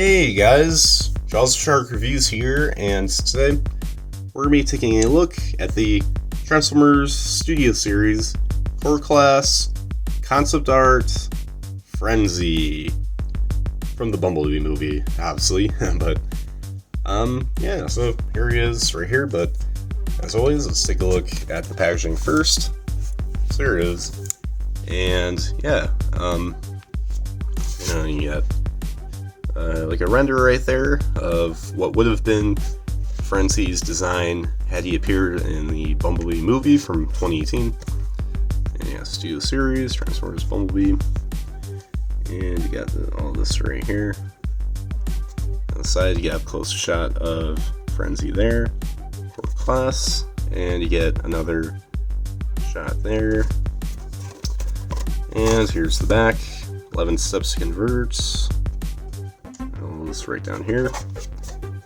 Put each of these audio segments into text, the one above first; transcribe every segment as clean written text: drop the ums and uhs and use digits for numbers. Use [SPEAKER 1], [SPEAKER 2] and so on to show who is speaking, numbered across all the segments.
[SPEAKER 1] Hey guys, Jaws of Shark Reviews here, and today we're going to be taking a look at the Transformers Studio Series Core Class Concept Art Frenzy from the Bumblebee movie, obviously, but yeah, so here he is right here, but as always, let's take a look at the packaging first. So here it is, and yeah, you got like a render right there of what would have been Frenzy's design had he appeared in the Bumblebee movie from 2018. And yeah, Studio Series, Transformers Bumblebee. And you got all this right here. On the side, you got a close shot of Frenzy there, for class, and you get another shot there. And here's the back, 11 steps to convert. All this right down here.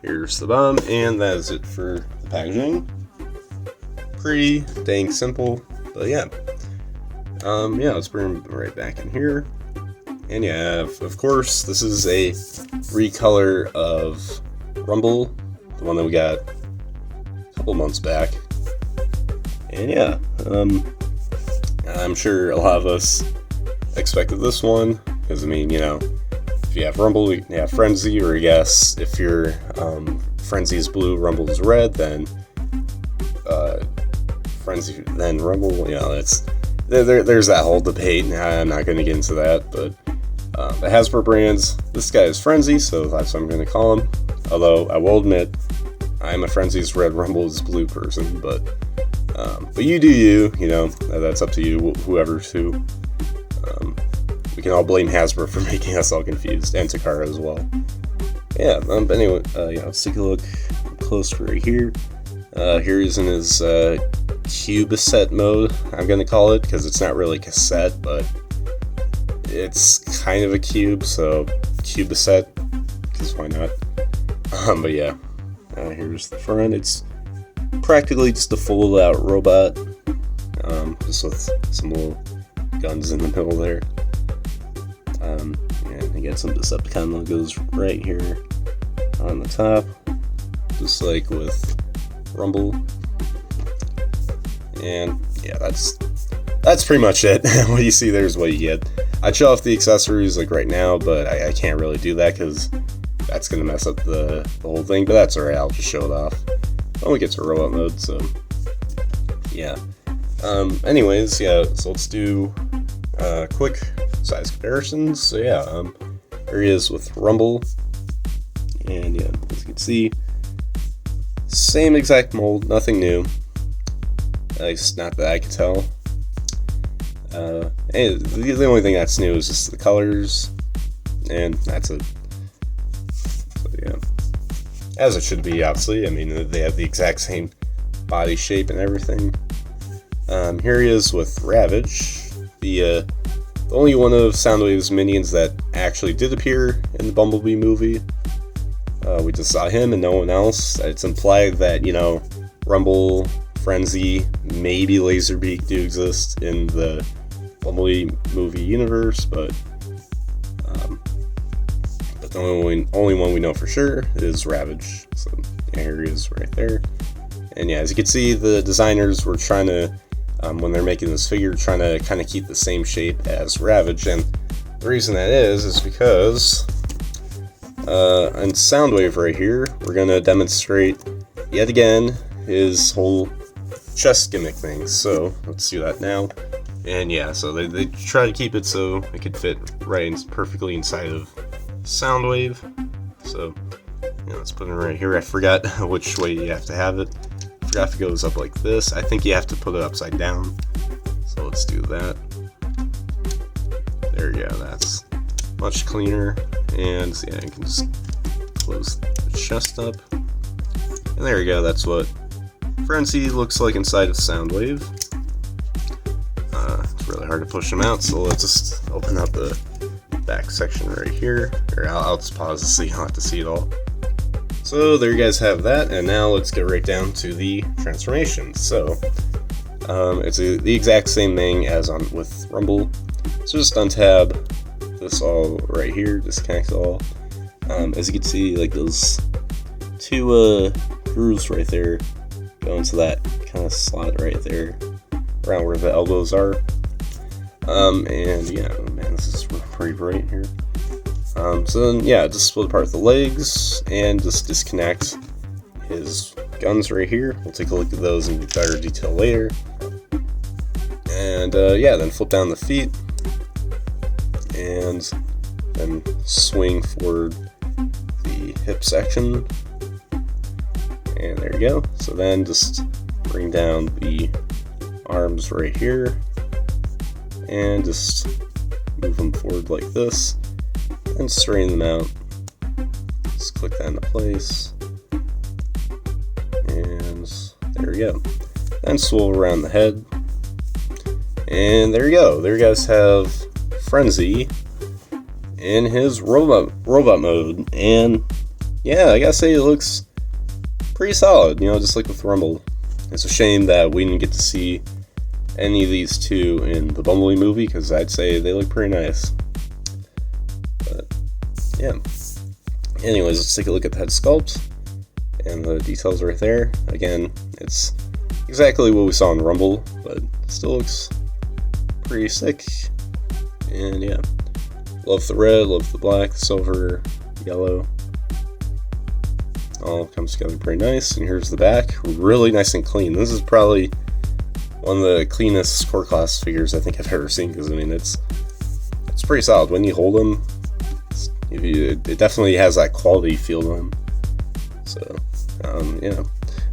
[SPEAKER 1] Here's the bottom, and that is it for the packaging. Pretty dang simple, but yeah. Yeah, let's bring them right back in here. And yeah, of course, this is a recolor of Rumble, the one that we got a couple months back. And yeah, I'm sure a lot of us expected this one, because I mean, you know, if you have Rumble, you have Frenzy, or I guess if your Frenzy is blue, Rumble is red, then Frenzy, then Rumble. You know, there's that whole debate. I'm not going to get into that, but the Hasbro brands, this guy is Frenzy, so that's what I'm going to call him. Although I will admit, I'm a Frenzy's red, Rumble is blue person, but you do you. You know, that's up to you, whoever's who. We can all blame Hasbro for making us all confused, and Takara as well. Yeah, but anyway, yeah, let's take a look close right here. Here he's in his cubicette mode, I'm gonna call it, because it's not really cassette, but it's kind of a cube, so cubicette, because why not? But yeah, here's the front. It's practically just a folded out robot, just with some little guns in the middle there. And you got some Decepticon logos right here on the top, just like with Rumble. And yeah, that's pretty much it. What you see there is what you get. I'd show off the accessories like right now, but I can't really do that because that's gonna mess up the whole thing. But that's alright. I'll just show it off when we get to robot mode. So yeah. Anyways, yeah. So let's do quick size comparisons. So yeah, here he is with Rumble, and yeah, as you can see, same exact mold, nothing new. At least not that I could tell. And the only thing that's new is just the colors, and that's it. So yeah, as it should be, obviously. I mean, they have the exact same body shape and everything. Here he is with Ravage, the only one of Soundwave's minions that actually did appear in the Bumblebee movie. We just saw him and no one else. It's implied that, you know, Rumble, Frenzy, maybe Laserbeak do exist in the Bumblebee movie universe, but the only one we know for sure is Ravage. So yeah, here he is right there. And yeah, as you can see, the designers were trying to, when they're making this figure, trying to kind of keep the same shape as Ravage. And the reason that is because on Soundwave right here, we're going to demonstrate yet again his whole chest gimmick thing. So let's do that now. And yeah, so they try to keep it so it could fit perfectly inside of Soundwave. So yeah, let's put it right here. I forgot which way you have to have it. I forgot if it goes up like this. I think you have to put it upside down. So let's do that. There you go. That's much cleaner. And yeah, you can just close the chest up. And there you go. That's what Frenzy looks like inside of Soundwave. It's really hard to push them out, so let's just open up the back section right here. Or I'll just pause to see. I'll have to see it all. So there you guys have that, and now let's get right down to the transformations. So it's the exact same thing as with Rumble. So just untab this all right here, disconnect all, As you can see, like those two grooves right there go into that kind of slot right there, around where the elbows are. And yeah, man, this is pretty bright here. So then, yeah, just split apart the legs and just disconnect his guns right here. We'll take a look at those in better detail later. And yeah, then flip down the feet and then swing forward the hip section. And there you go. So then just bring down the arms right here and just move them forward like this and straighten them out. Just click that into place. And there we go. Then swivel around the head. And there you go. There you guys have Frenzy in his robot mode. And yeah, I gotta say it looks pretty solid, you know, just like with Rumble. It's a shame that we didn't get to see any of these two in the Bumblebee movie, because I'd say they look pretty nice. But yeah. Anyways, let's take a look at the head sculpt and the details right there. Again, it's exactly what we saw in Rumble, but it still looks pretty sick. And yeah, love the red, love the black, silver, yellow. All comes together pretty nice. And here's the back, really nice and clean. This is probably one of the cleanest core class figures I think I've ever seen, because I mean it's pretty solid when you hold them. It definitely has that quality feel to them. So yeah.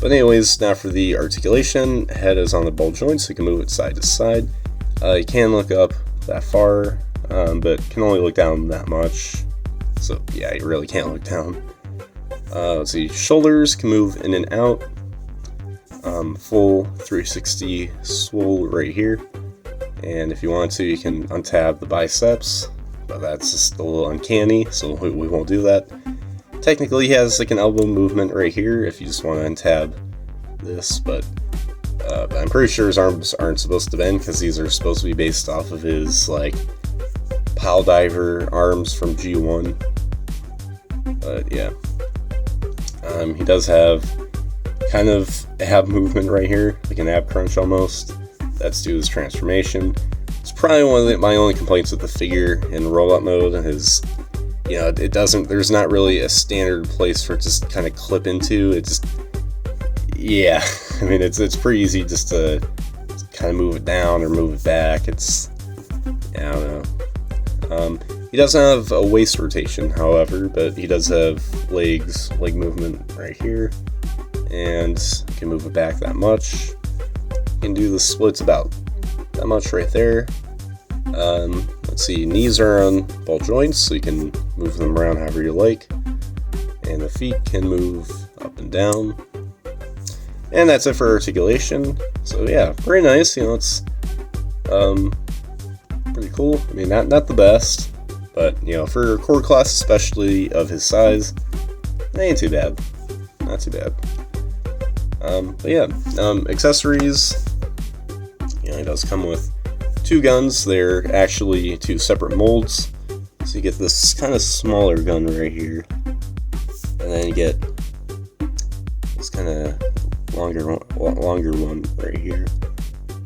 [SPEAKER 1] But anyways, now for the articulation. Head is on the ball joint, so you can move it side to side. You can look up that far, but can only look down that much. So yeah, you really can't look down. Let's see, shoulders can move in and out. Full 360 swivel right here. And if you want to, you can untab the biceps, but that's just a little uncanny, so we won't do that. Technically, he has like an elbow movement right here if you just want to untab this, but I'm pretty sure his arms aren't supposed to bend, because these are supposed to be based off of his like pile diver arms from G1. But yeah, he does have kind of ab movement right here, like an ab crunch almost. That's due to his transformation. It's probably one of my only complaints with the figure in robot mode is, you know, it doesn't, there's not really a standard place for it to just kind of clip into. It just, yeah, I mean, it's pretty easy just to kind of move it down or move it back. It's, yeah, I don't know. He doesn't have a waist rotation, however, but he does have leg movement right here, and you can move it back that much. You can do the splits about that much right there. Let's see, knees are on ball joints, so you can move them around however you like, and the feet can move up and down. And that's it for articulation. So yeah, very nice. You know, it's pretty cool. I mean, not the best, but you know, for core class, especially of his size, it ain't too bad. Not too bad. But yeah, accessories. You know, it does come with two guns. They're actually two separate molds. So you get this kind of smaller gun right here, and then you get this kind of longer one right here.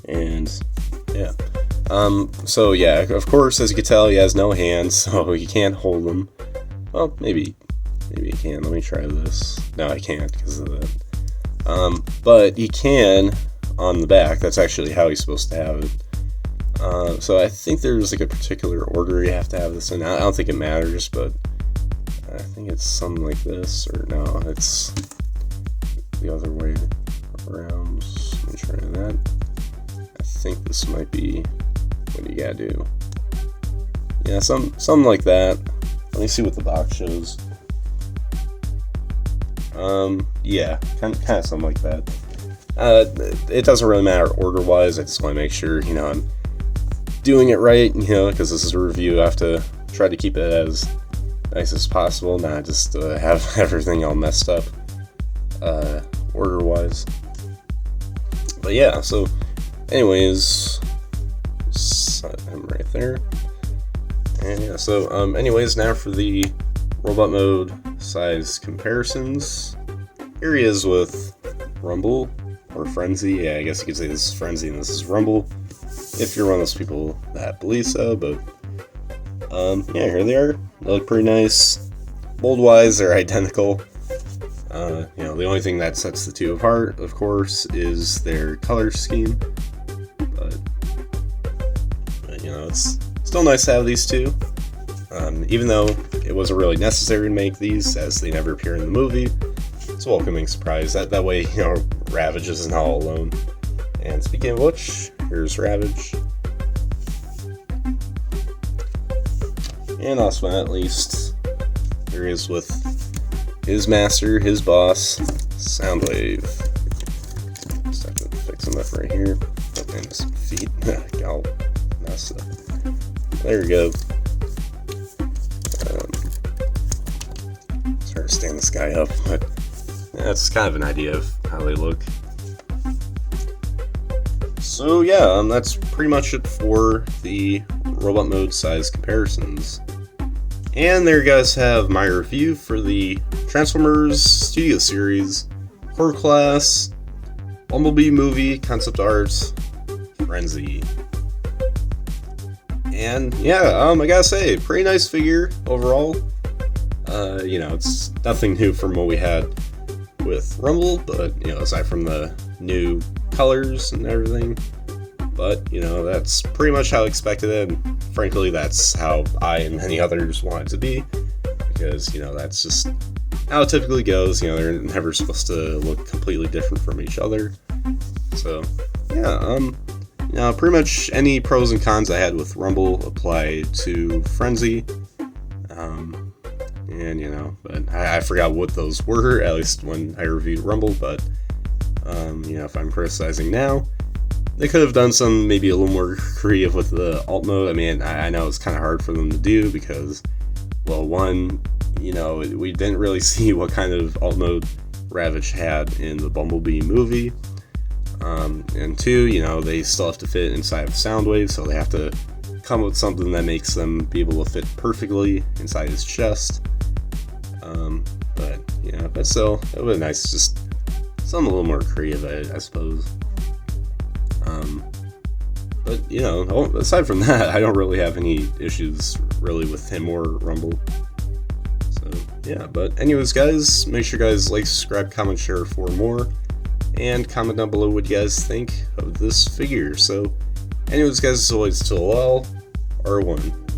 [SPEAKER 1] And yeah. So yeah, of course, as you can tell, he has no hands, so you can't hold them. Well, maybe you can. Let me try this. No, I can't because of that. But he can on the back. That's actually how he's supposed to have it. So I think there's like a particular order you have to have this in. I don't think it matters, but I think it's something like this, or no, it's the other way around. Let me try that. I think this might be what you gotta do. Yeah, something like that. Let me see what the box shows. Yeah, kind of something like that. It doesn't really matter order-wise. I just want to make sure, you know, I'm doing it right, you know, because this is a review. I have to try to keep it as nice as possible, not just have everything all messed up order-wise. But yeah, so anyways, set him right there. And yeah, so anyways, now for the robot mode size comparisons. Here he is with Rumble, or Frenzy. Yeah, I guess you could say this is Frenzy and this is Rumble, if you're one of those people that believe so, but yeah, here they are. They look pretty nice. Mold-wise, they're identical. You know, the only thing that sets the two apart, of course, is their color scheme. But you know, it's still nice to have these two. Even though it wasn't really necessary to make these, as they never appear in the movie, it's a welcoming surprise. That way, you know, Ravage isn't all alone. And speaking of which, here's Ravage. And last but not least, here he is with his master, his boss, Soundwave. Just have to fix him up right here. Oh, and his feet. All messed up. There we go. Try to stand this guy up, but that's kind of an idea of how they look. So yeah, that's pretty much it for the robot mode size comparisons. And there you guys have my review for the Transformers Studio Series Core Class Bumblebee movie concept art Frenzy. And yeah, I gotta say, pretty nice figure overall. You know, it's nothing new from what we had with Rumble, but you know, aside from the new colors and everything. But you know, that's pretty much how I expected it, and frankly, that's how I and many others want it to be, because you know, that's just how it typically goes. You know, they're never supposed to look completely different from each other. So yeah, you know, pretty much any pros and cons I had with Rumble apply to Frenzy. And you know, but I forgot what those were, at least when I reviewed Rumble, but you know, if I'm criticizing now, they could have done some maybe a little more creative with the alt mode. I mean, I know it's kind of hard for them to do because, well, one, you know, we didn't really see what kind of alt mode Ravage had in the Bumblebee movie. And two, you know, they still have to fit inside of Soundwave, so they have to come up with something that makes them be able to fit perfectly inside his chest. But, you know, but still, it would be nice, just something a little more creative, I suppose. But, you know, aside from that, I don't really have any issues really with him or Rumble. So, yeah, but anyways, guys, make sure you guys like, subscribe, comment, share for more, and comment down below what you guys think of this figure. So, anyways, guys, as always, till all, R1.